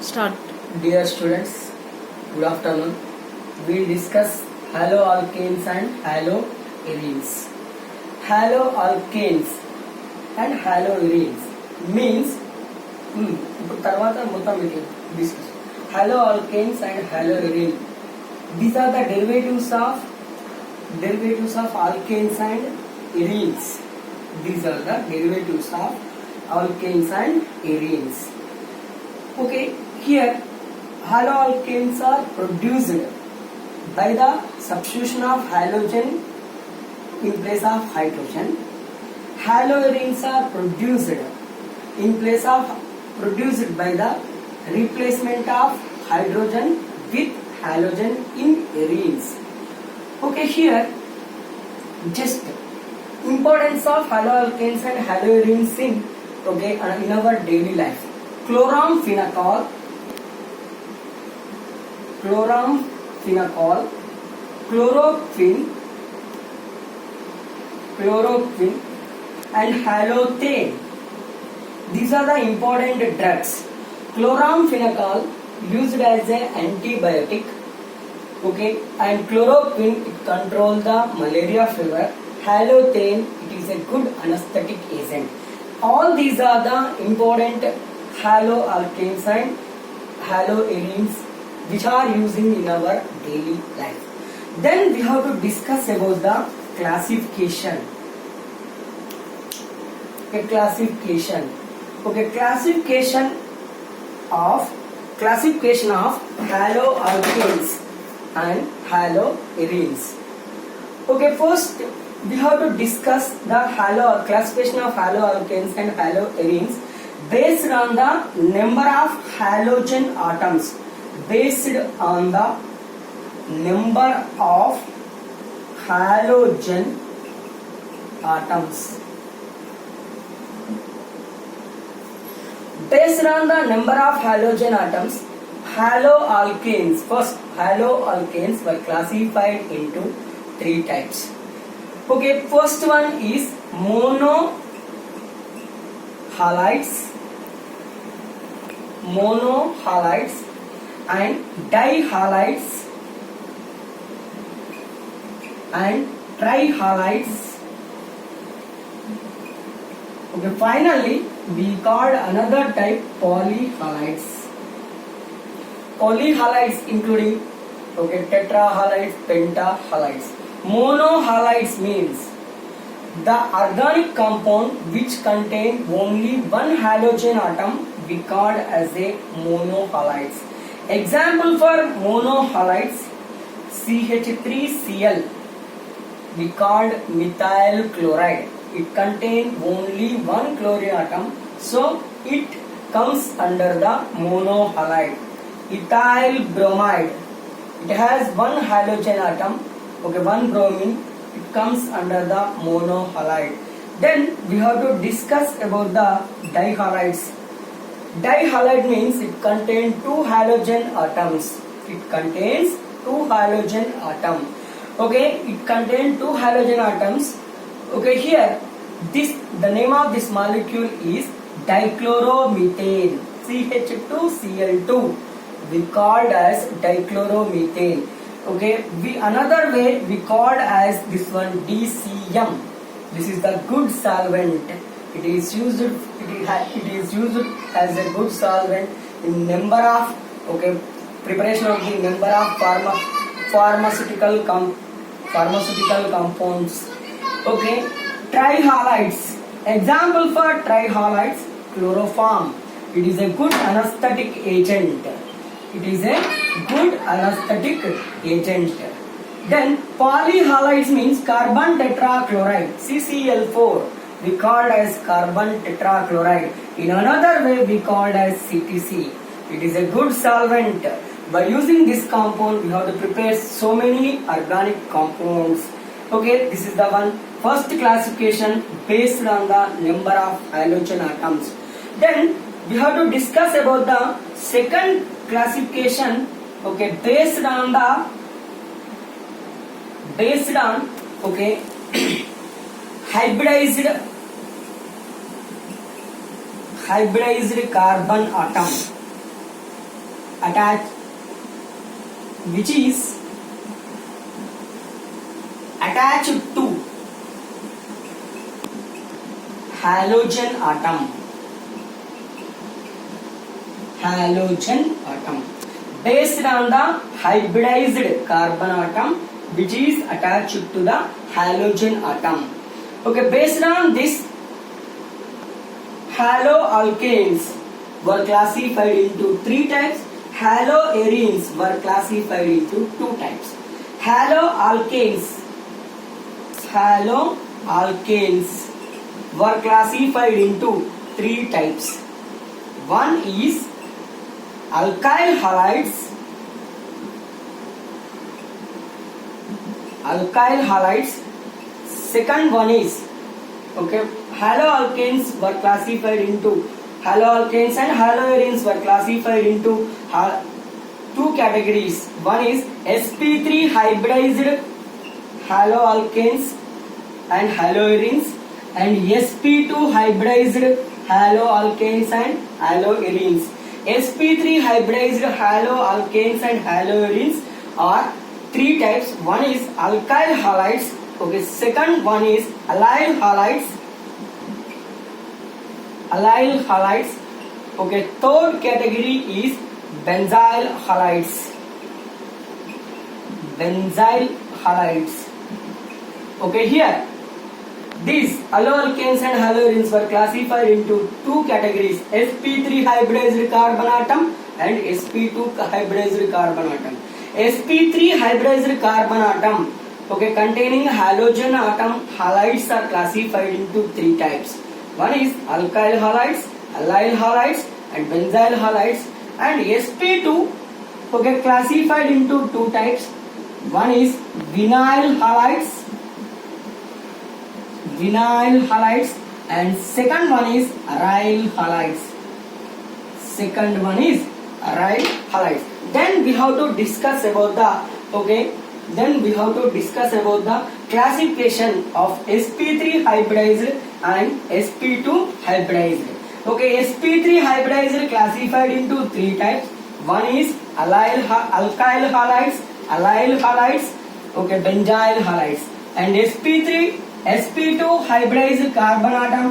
Start. Dear students, good afternoon. We discuss haloalkanes and haloarenes. Haloalkanes and haloarenes means ఇప్పుడు తర్వాత మొత్తం మీకు discuss haloalkanes and haloarene. These are the derivatives of alkanes and arenes. These are the derivatives of alkanes and arenes. Okay, here haloalkanes are produced by the substitution of halogen in place of hydrogen. Haloarenes are produced by the replacement of hydrogen with halogen in arenes. Okay, here just importance of haloalkanes and haloarenes in our daily life. Chloramphenicol, chloroquine and halothane. These are the important drugs. Chloramphenicol used as an antibiotic, and chloroquine it controls the malaria fever. Halothane it is a good anesthetic agent. All these are the important haloalkanes and haloarenes which are using in our daily life. Then we have to discuss about the classification. Classification of haloalkanes and haloarenes. First we have to discuss the classification of haloalkanes and haloarenes based on the number of halogen atoms. Based on the number of halogen atoms. Based on the number of halogen atoms, haloalkanes were classified into three types. First one is monohalides and dihalides and trihalides. Finally we called another type polyhalides. Polyhalides including tetrahalides, pentahalides. Monohalides means the organic compound which contain only one halogen atom we called as a monohalides. Example for monohalides: CH3Cl we called methyl chloride. It contains only one chlorine atom, so it comes under the monohalide. Ethyl bromide, it has one halogen atom, one bromine, it comes under the monohalide. Then we have to discuss about the dihalides. Dihalide means it contains two halogen atoms. It contains two halogen atoms. Here the name of this molecule is dichloromethane. CH2Cl2 we called as dichloromethane. Another way we called as this one DCM. This is the good solvent. It is used as a good solvent in number of preparation of the number of pharmaceutical compounds. Trihalides. Example for trihalides: chloroform. It is a good anesthetic agent. Then polyhalides means carbon tetrachloride, CCl4 we called as carbon tetrachloride. In another way we called as CTC. It is a good solvent. By using this compound we have to prepare so many organic compounds. This is the one first classification based on the number of halogen atoms. Then we have to discuss about the second classification based on hybridized carbon atom. attached to halogen atom. Based on the hybridized carbon atom which is attached to the halogen atom. Okay, based on this, haloalkanes were classified into 3 types. Haloarenes were classified into 2 types. Haloalkanes were classified into 3 types. One is alkyl halides. Second one is, okay, haloalkanes were classified into, haloalkanes and haloarenes were classified into 2 categories. One is sp3 hybridized haloalkanes and haloarenes, and sp2 hybridized haloalkanes and haloarenes. sp3 hybridized haloalkanes and haloarenes are 3 types. One is alkyl halides. Okay, second one is allyl halides. Okay, third category is benzyl halides. Okay, here these haloalkanes and haloarenes were classified into 2 categories: sp3 hybridized carbon atom and sp2 hybridized carbon atom. sp3 hybridized carbon atom, okay, containing halogen atom halides are classified into 3 types. One is alkyl halides, allyl halides and benzyl halides. And sp2, okay, classified into 2 types. One is vinyl halides and second one is aryl halides. Then we have to discuss about the classification of sp3 hybridized and sp2 hybridized. Okay, sp3 hybridized classified into 3 types. One is alkyl halides, allyl halides, okay, benzyl halides. And sp2 hybridized carbon atom,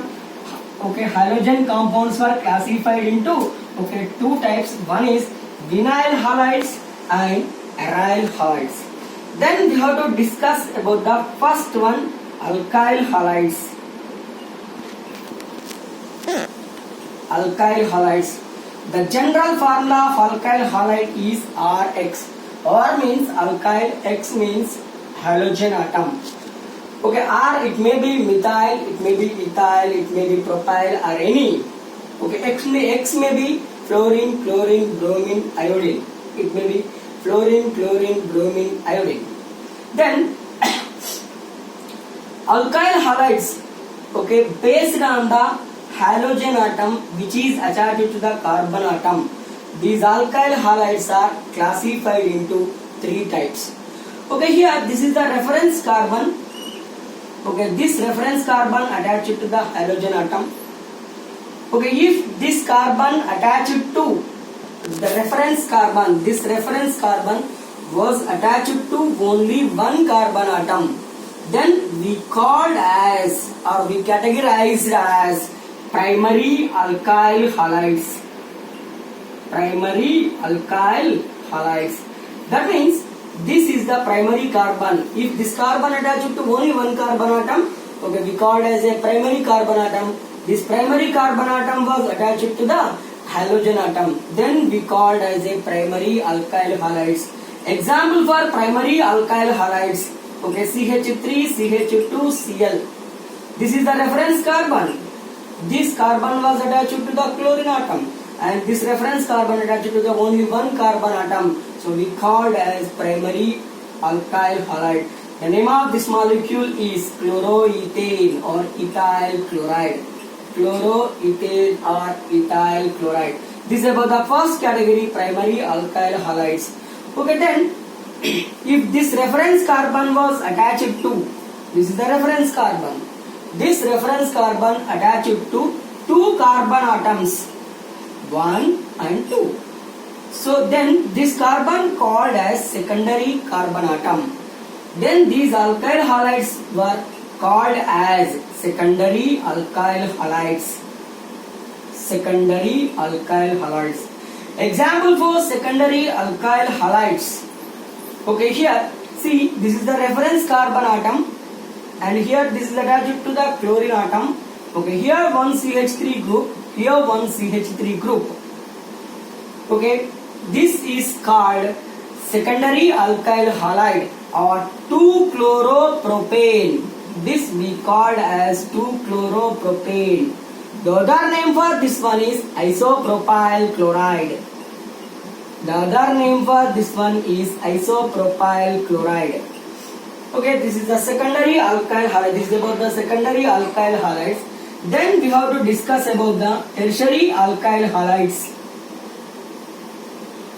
okay, halogen compounds were classified into, okay, 2 types. One is vinyl halides and aryl halides. Then we have to discuss about the first one, alkyl halides. The general formula of alkyl halide is Rx. R means alkyl, X means halogen atom. Okay, R, it may be methyl, it may be ethyl, it may be propyl or any. Okay, X may be fluorine, chlorine, bromine, iodine. It may be fluorine, chlorine, bromine, iodine. Then alkyl halides, okay, based on the halogen atom which is attached to the carbon atom. These alkyl halides are classified into 3 types. Okay, here this is the reference carbon. Okay, this reference carbon attached to the halogen atom. Okay, if this carbon attached to the reference carbon, this reference carbon was attached to only one carbon atom, then we called as, or we categorized as, primary alkyl halides. That means this is the primary carbon. If this carbon attached to only one carbon atom, okay, we called as a primary carbon atom. This primary carbon atom was attached to the halogen atom, then we called as a primary alkyl halides. Example for primary alkyl halides, okay, CH3, CH2, Cl. This is the reference carbon. This carbon was attached to the chlorine atom, and this reference carbon attached to the only one carbon atom, so we called as primary alkyl halide. The name of this molecule is chloroethane or ethyl chloride. This is about the first category, primary alkyl halides. Okay, then if this reference carbon was attached to, this is the reference carbon. This reference carbon attached to 2 carbon atoms, 1 and 2. So then this carbon called as secondary carbon atom. Then these alkyl halides were called as secondary alkyl halides. Secondary alkyl halides. Example for secondary alkyl halides. Okay, here see, this is the reference carbon atom, and here this is attached to the chlorine atom. Okay, here one CH3 group, here one CH3 group. Okay, this is called secondary alkyl halide or 2-chloropropane. This we called as 2-chloropropane. The other name for this one is isopropyl chloride. The other name for this one is isopropyl chloride. Okay, this is the secondary alkyl halide. This is about the secondary alkyl halides. Then we have to discuss about the tertiary alkyl halides.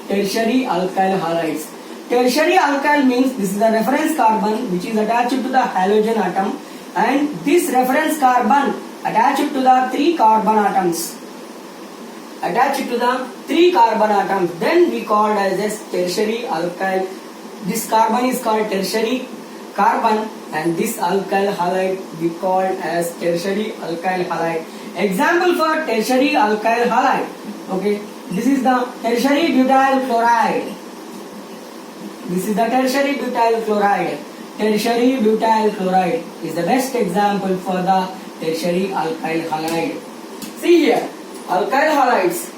Tertiary alkyl halides. Tertiary alkyl means this is the reference carbon which is attached to the halogen atom, and this reference carbon attached to the 3 carbon atoms. Attached to the 3 carbon atoms. Then we called as a tertiary alkyl. This carbon is called tertiary carbon, and this alkyl halide we called as tertiary alkyl halide. Example for tertiary alkyl halide. Okay, this is the tertiary butyl chloride. This is the tertiary butyl chloride. Tertiary butyl chloride is the best example for the tertiary alkyl halide. See here, alkyl halides,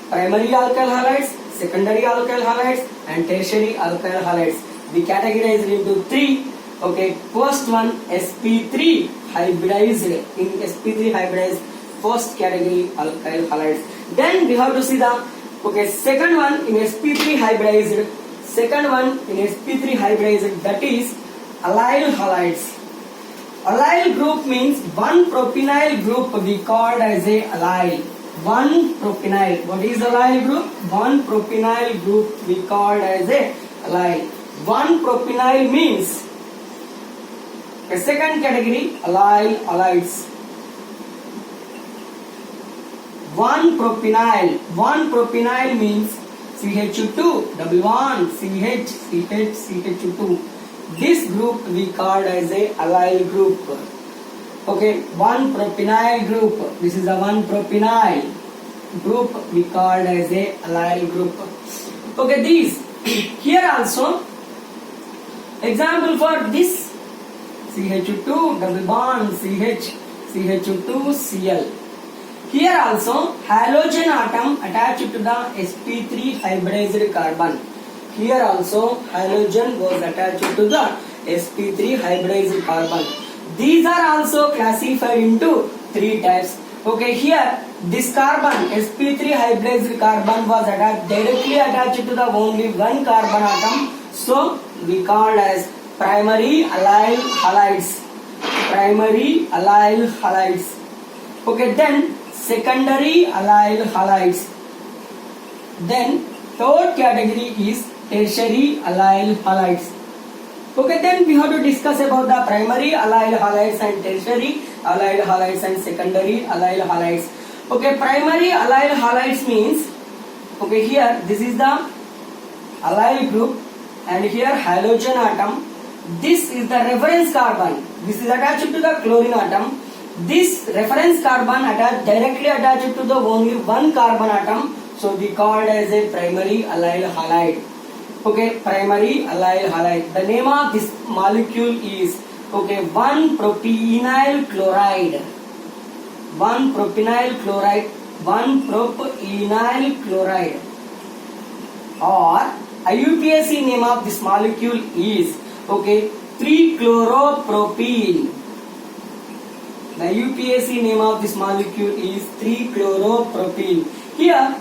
primary alkyl halides, secondary alkyl halides, and tertiary alkyl halides. We categorize into 3. Okay, first one sp3 hybridized. In sp3 hybridized, first category alkyl halides. Then we have to see the second one in sp3 hybridized. Second one in sp3 hybridized, that is allyl halides. Allyl group means one propenyl group we called as a allyl. One propenyl. What is allyl group? One propenyl group we called as a allyl. One propenyl means a second category allyl halides. One propenyl. One propenyl means CH2 double bond CH CH2. This group we called as a allyl group. Okay, one propenyl group. This is a one propenyl group we called as a allyl group. Okay, these here also example for this CH2 double bond CH CH2 Cl. Here also halogen atom attached to the sp3 hybridized carbon. Here also halogen was attached to the sp3 hybridized carbon. These are also classified into 3 types. Okay, here this carbon sp3 hybridized carbon was directly attached to the only one carbon atom. So we called as primary allyl halides. Primary allyl halides. Okay, then secondary allyl halides. Then third category is tertiary allyl halides. Okay, then we have to discuss about the primary allyl halides and tertiary allyl halides and secondary allyl halides. Okay, primary allyl halides means, okay, here this is the allyl group and here halogen atom. This is the reference carbon. This is attached to the chlorine atom. This reference carbon directly attached to the only one carbon atom. So we called as a primary allyl halide. Okay, primary allyl halide. The name of this molecule is 1-propenyl chloride. 1-propenyl chloride. 1-propenyl chloride. Or IUPAC name of this molecule is 3-chloropropene. The IUPAC name of this molecule is 3-chloropropene. Here,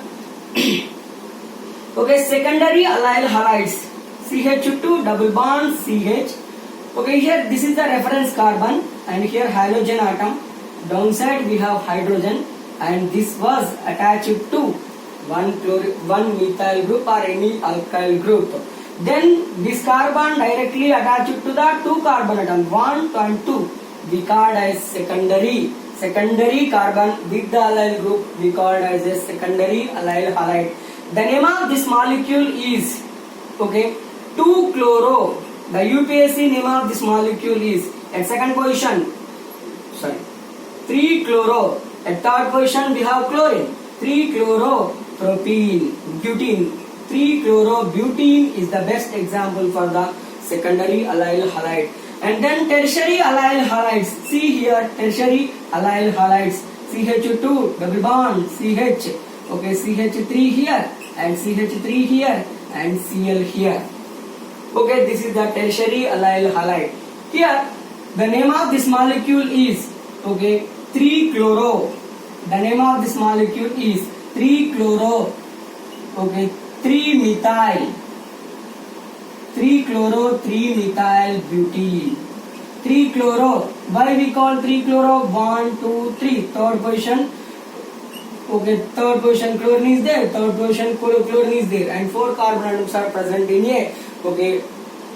secondary allyl halides. CH2 double bond CH. Okay, here this is the reference carbon and here halogen atom. Downside we have hydrogen and this was attached to one methyl group or any alkyl group. Then this carbon directly attached to the 2 carbon atom 1 and 2. We called as secondary carbon with the allyl group we called as a secondary allyl halide. The name of this molecule is, okay, 2-chloro. The UPSC name of this molecule is, at second position, 3-chloro. At third position we have chlorine. 3-chloropropene, butene. 3-chlorobutene is the best example for the secondary allyl halide. And then tertiary allyl halides. See here, tertiary allyl halides. CH2 double bond CH. Okay, CH3 here and CH3 here and Cl here. Okay, this is the tertiary allyl halide. Here, the name of this molecule is, okay, 3-chloro. The name of this molecule is 3-chloro. Okay, 3-methyl. 3-chloro, 3-methyl butene. 3-chloro. Why we call 3-chloro? 1, 2, 3. Third position. Okay, third position chlorine is there. Third position chlorine is there. And 4 carbon atoms are present in a, okay,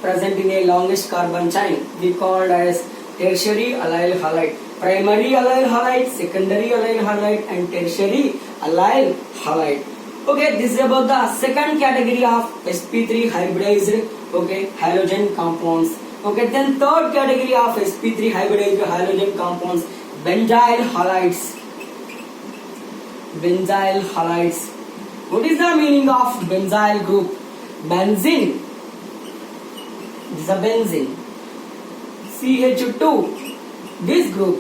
present in a longest carbon chain. We called as tertiary allyl halide. Primary allyl halide, secondary allyl halide, and tertiary allyl halide. Okay, this is about the second category of sp3 hybridized, okay, halogen compounds. Okay, then third category of sp3 hybridized halogen compounds, benzyl halides. Benzyl halides. What is the meaning of benzyl group? Benzene. This is a benzene. CH2. This group,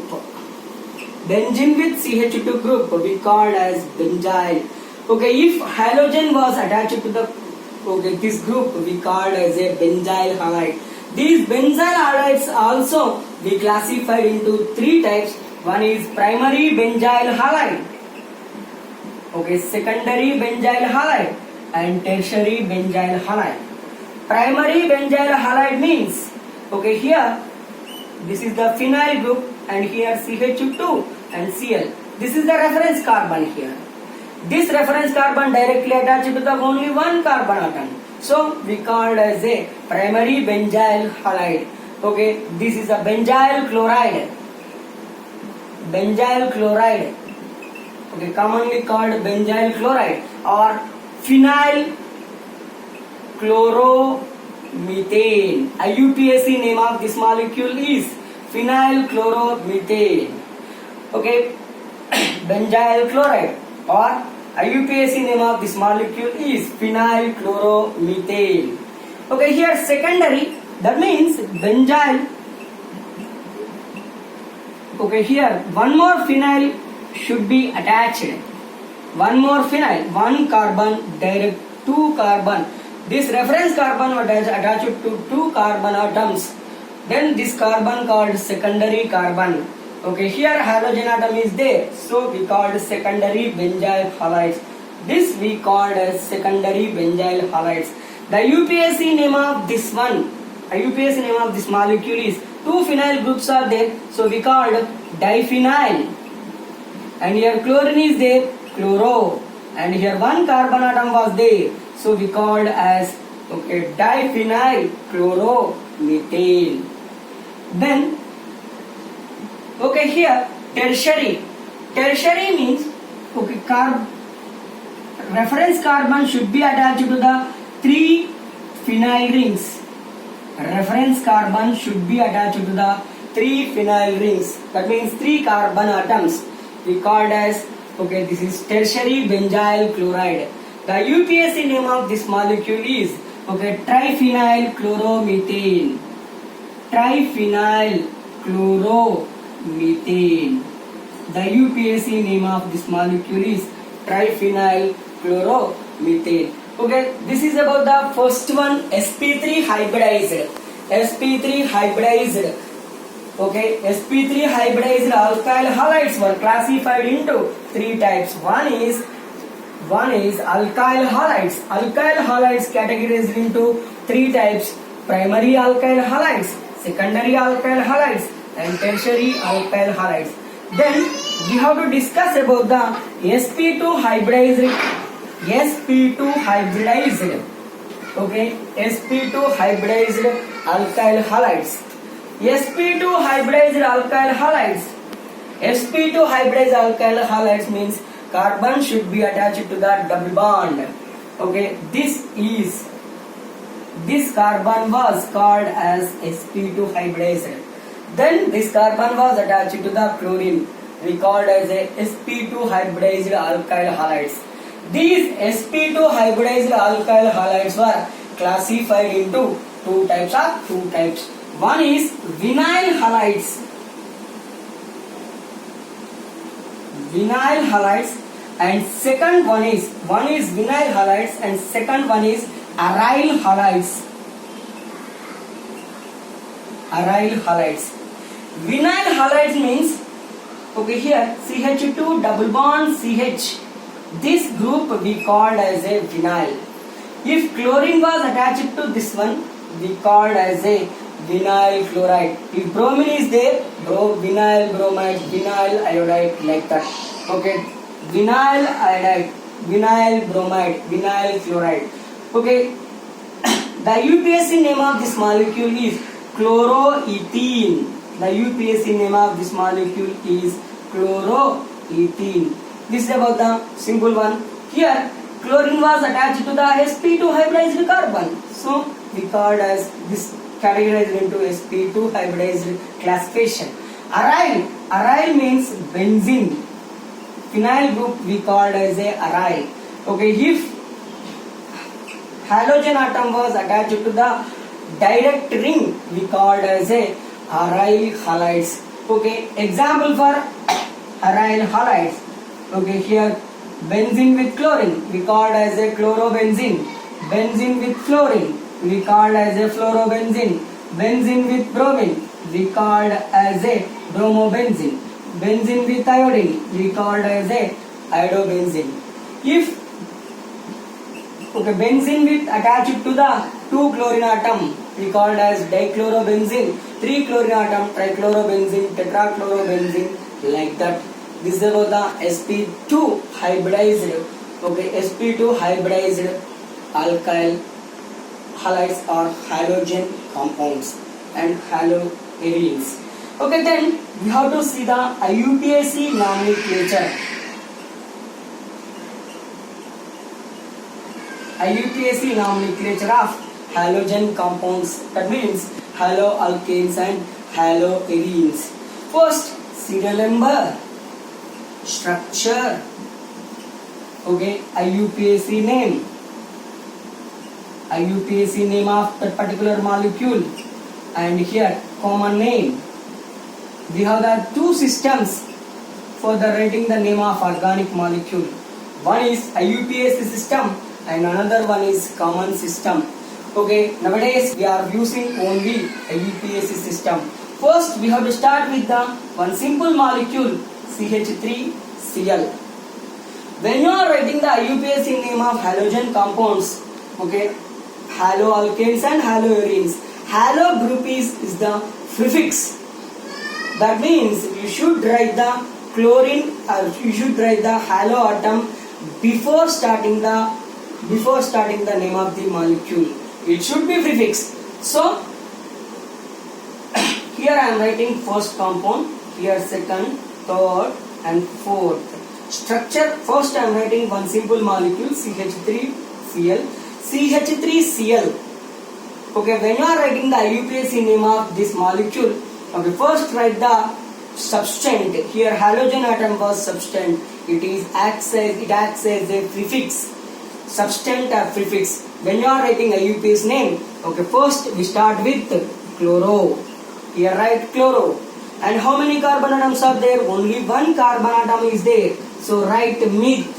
benzene with CH2 group, we called as benzyl. Okay, if halogen was attached to the, okay, this group, we called as a benzyl halide. These benzyl halides also we classified into 3 types. One is primary benzyl halide, okay, secondary benzyl halide, and tertiary benzyl halide. Primary benzyl halide means, okay, here this is the phenyl group and here CH2 and Cl. This is the reference carbon here. This reference carbon directly attached to the only one carbon atom. So we called as a primary benzyl halide. Okay, this is a benzyl chloride. Benzyl chloride. Okay, commonly called benzyl chloride or phenyl chloromethane. IUPAC name of this molecule is phenyl chloromethane. Okay, benzyl chloride or IUPAC name of this molecule is phenyl chloromethane. Okay, here secondary, that means benzyl. Okay, here one more phenyl should be attached. One more phenyl, one carbon, direct 2 carbon. This reference carbon was attached to 2 carbon atoms. Then this carbon called secondary carbon. Okay, here halogen atom is there, so we called secondary benzyl halides. This we called as secondary benzyl halides. The UPAC name of this one, UPAC name of this molecule is 2 phenyl groups are there, so we called diphenyl. And here chlorine is there, chloro, and here one carbon atom was there, so we called as, okay, diphenyl chloromethane. Then, okay, here tertiary. Tertiary means, okay, reference carbon should be attached to the 3 phenyl rings. Reference carbon should be attached to the 3 phenyl rings. That means 3 carbon atoms. We called as, okay, this is tertiary benzyl chloride. The UPAC name of this molecule is, okay, triphenyl chloromethane. Triphenyl chloromethane. The UPAC name of this molecule is triphenyl chloromethane. Okay, this is about the first one, sp3 hybridized. sp3 hybridized. Okay, sp3 hybridized alkyl halides were classified into 3 types. One is alkyl halides. Alkyl halides categorized into 3 types: primary alkyl halides, secondary alkyl halides, and tertiary alkyl halides. Then we have to discuss about the sp2 hybridized. sp2 hybridized. Okay, sp2 hybridized alkyl halides. sp2 hybridized alkyl halides. sp2 hybridized alkyl halides means carbon should be attached to the double bond. Okay, this carbon was called as sp2 hybridized. Then this carbon was attached to the chlorine. We called as a sp2 hybridized alkyl halides. These sp2 hybridized alkyl halides were classified into two types. One is vinyl halides, and second one is vinyl halides and second one is aryl halides. Vinyl halides means, okay, here CH2 double bond CH. This group we called as a vinyl. If chlorine was attached to this one, we called as a vinyl chloride. If bromine is there, vinyl bromide, vinyl iodide, like that. Okay, vinyl iodide, vinyl bromide, vinyl chloride. Okay, the UPSC name of this molecule is chloroethene. The UPSC name of this molecule is chloroethene. This is about the simple one. Here, chlorine was attached to the sp2 hybridized carbon. So, we called as this categorized into sp2 hybridized classification. Aryl means benzene. Phenyl group we called as a aryl. Okay, if halogen atom was attached to the direct ring, we called as a aryl halides. Okay, example for aryl halides. Okay, here benzene with chlorine we called as a chlorobenzene. Benzene with fluorine we called as a fluorobenzene. Benzene with bromine we called as a bromobenzene. Benzene with iodine we called as a iodobenzene. If benzene with attached to the 2 chlorine atom we called as dichlorobenzene. 3 chlorine atom trichlorobenzene, tetrachlorobenzene, like that. This is about the sp2 hybridized. Okay, sp2 hybridized alkyl halides or halogen compounds and haloarenes. Okay, then we have to see the IUPAC nomenclature. IUPAC nomenclature of halogen compounds. That means haloalkanes and haloarenes. First, serial number, structure. Okay, IUPAC name. IUPAC name of that particular molecule, and here common name. We have the two systems for the writing the name of organic molecule. One is IUPAC system and another one is common system. Okay, nowadays we are using only IUPAC system. First we have to start with the one simple molecule CH3Cl. When you are writing the IUPAC name of halogen compounds, okay, haloalkanes and haloarenes, halo group is the prefix. That means you should write the chlorine or you should write the halo atom before starting the name of the molecule. It should be prefix. So here I am writing first compound, here second, third and fourth. Structure, first I am writing one simple molecule CH3Cl. Okay, when you are writing the IUPAC name of this molecule, okay, first write the substance. Here halogen atom was substance. It acts as a prefix. Substance or prefix. When you are writing IUPAC name, okay, first we start with chloro. Here write chloro. And how many carbon atoms are there? Only one carbon atom is there. So write meth.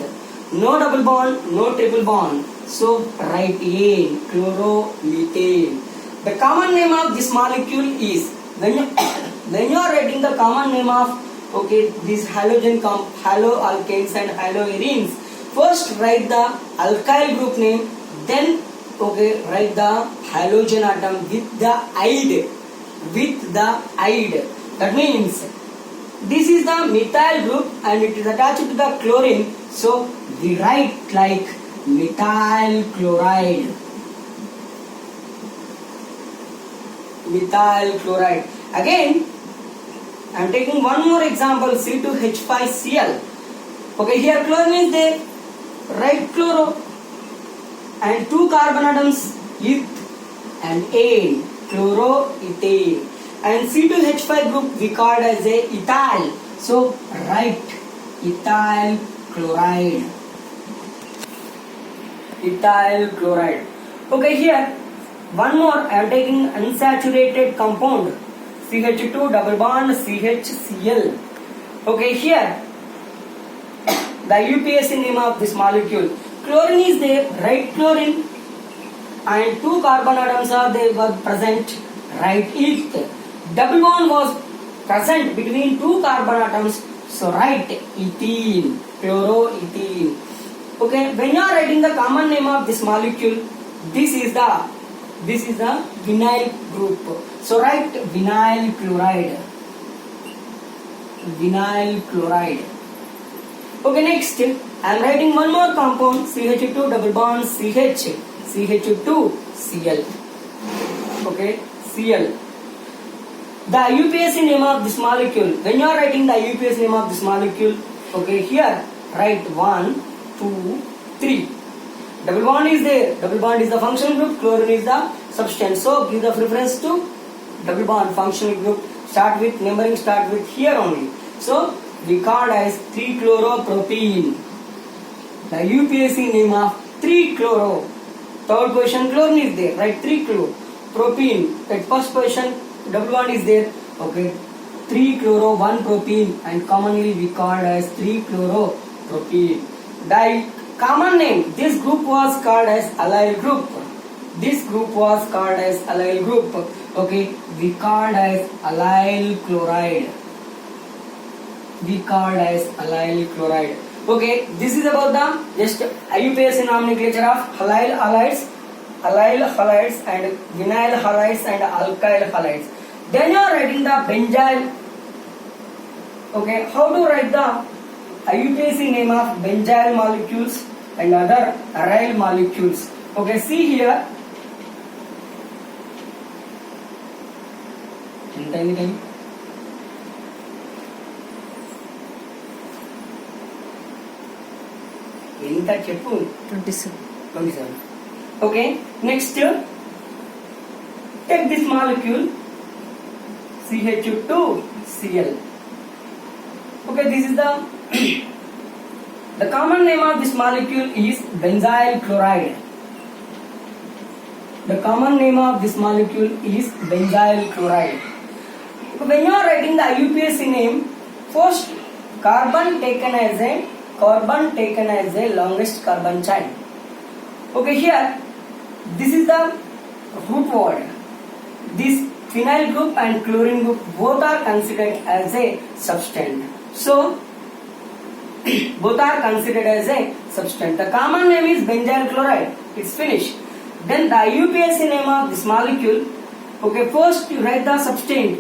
No double bond, no triple bond. So write ane, chloromethane. The common name of this molecule is, when you are writing the common name of this haloalkanes and haloarenes, first write the alkyl group name, then write the halogen atom with the ide. That means this is the methyl group and it is attached to the chlorine, so we write like methyl chloride. Again, I am taking one more example, C2H5Cl. Okay, here chlorine is there. Write chloro. and 2 carbon atoms, eth and ane, chloroethane. And C2H5 group we called as a ethyl. So write ethyl chloride. Ethyl chloride. Okay, here one more. I am taking unsaturated compound CH2 double bond CHCl. Okay, here the IUPAC name of this molecule. Chlorine is there, write chlorine, and 2 carbon atoms are there were present, write eth. Double bond was present between 2 carbon atoms, so write ethene, chloroethene. Okay, when you are writing the common name of this molecule, this is the vinyl group. So write vinyl chloride. Vinyl chloride. Okay, next I am writing one more compound CH2 double bond CH, CH2 Cl. Okay, Cl. The IUPAC name of this molecule. When you are writing the IUPAC name of this molecule, okay, here write 1, 2, 3. Double bond is there. Double bond is the functional group. Chlorine is the substance. So give the preference to double bond functional group. Start with numbering. Start with here only. So we called as 3-chloropropene. The UPAC name of 3-chloro. Third position chlorine is there. Right? 3-chloropropene. At first position double bond is there. Okay. 3-chloro 1-propene, and commonly we called as 3-chloropropene. The common name, this group was called as allyl group. This group was called as allyl group. Okay, we called as allyl chloride. We called as allyl chloride. Okay, this is about the just IUPAC nomenclature of allyl halides, and vinyl halides and alkyl halides. Then you are writing the benzyl. Okay, how to write the IUPAC name of benzyl molecules and other aryl molecules. Okay, see here. Anything? Inta cheppu 27. Okay, next take this molecule CH2Cl. Okay, this is the common name of this molecule is benzyl chloride. The common name of this molecule is benzyl chloride. When you are writing the IUPAC name, first carbon taken as a longest carbon chain. Okay, here this is the root word. This phenyl group and chlorine group both are considered as a substance. So both are considered as a substance. The common name is benzyl chloride. It's finished. Then the IUPAC name of this molecule. Okay, first you write the substance.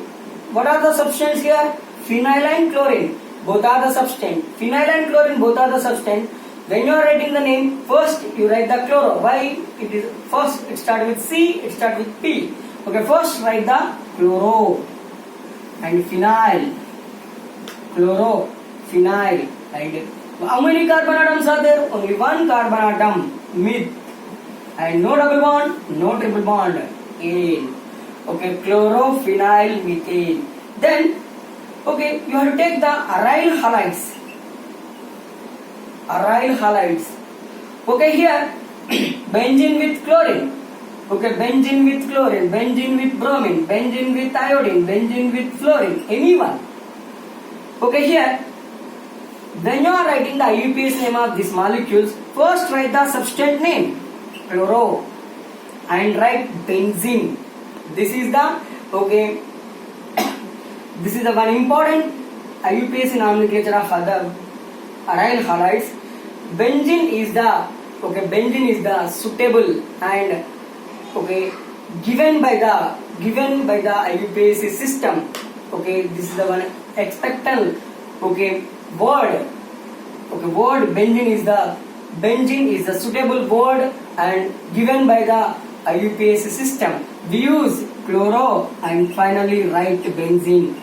What are the substances here? Phenyl and chlorine. Both are the substance. Phenyl and chlorine both are the substance. When you are writing the name, first you write the chloro. Why? It is first it starts with C, it starts with P. Okay, first write the chloro and phenyl. Chloro, phenyl. And how many carbon atoms are there? Only one carbon atom, meth. And no double bond, no triple bond, ane. Okay, chlorophenyl methane. Then, okay, you have to take the aryl halides. Aryl halides. Okay, here benzene with chlorine. Okay, benzene with chlorine, benzene with bromine, benzene with iodine, benzene with fluorine, anyone. Okay, here when you are writing the IUPAC name of these molecules, first write the substance name, chloro, and write benzene. This is the okay. This is the one important IUPAC nomenclature of other aryl halides. Benzene is the suitable and okay given by the IUPAC system. Okay, this is the one expectant word. Okay, word benzene is the suitable word and given by the IUPAC system. We use chloro and finally write benzene.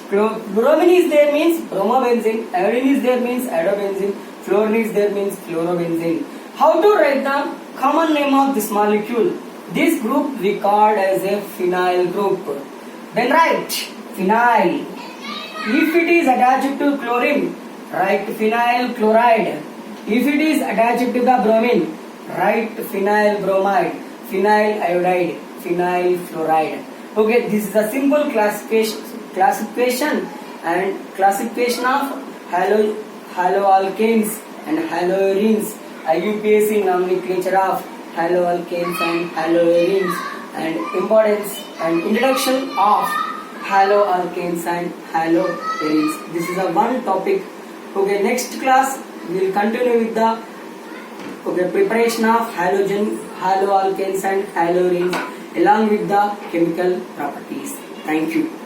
Bromine is there means bromobenzene, iodine is there means iodobenzene, fluorine is there means fluorobenzene. How to write the common name of this molecule? This group we called as a phenyl group. Then write phenyl. If it is attached to chlorine, write phenyl chloride. If it is attached to the bromine, write phenyl bromide, phenyl iodide, phenyl fluoride. Okay, this is a simple classification and classification of haloalkanes and haloarenes. IUPAC nomenclature of haloalkanes and haloarenes, and importance and introduction of haloalkanes and haloarenes. This is a one topic. Okay, next class we will continue with the preparation of haloalkanes and haloarenes along with the chemical properties. Thank you.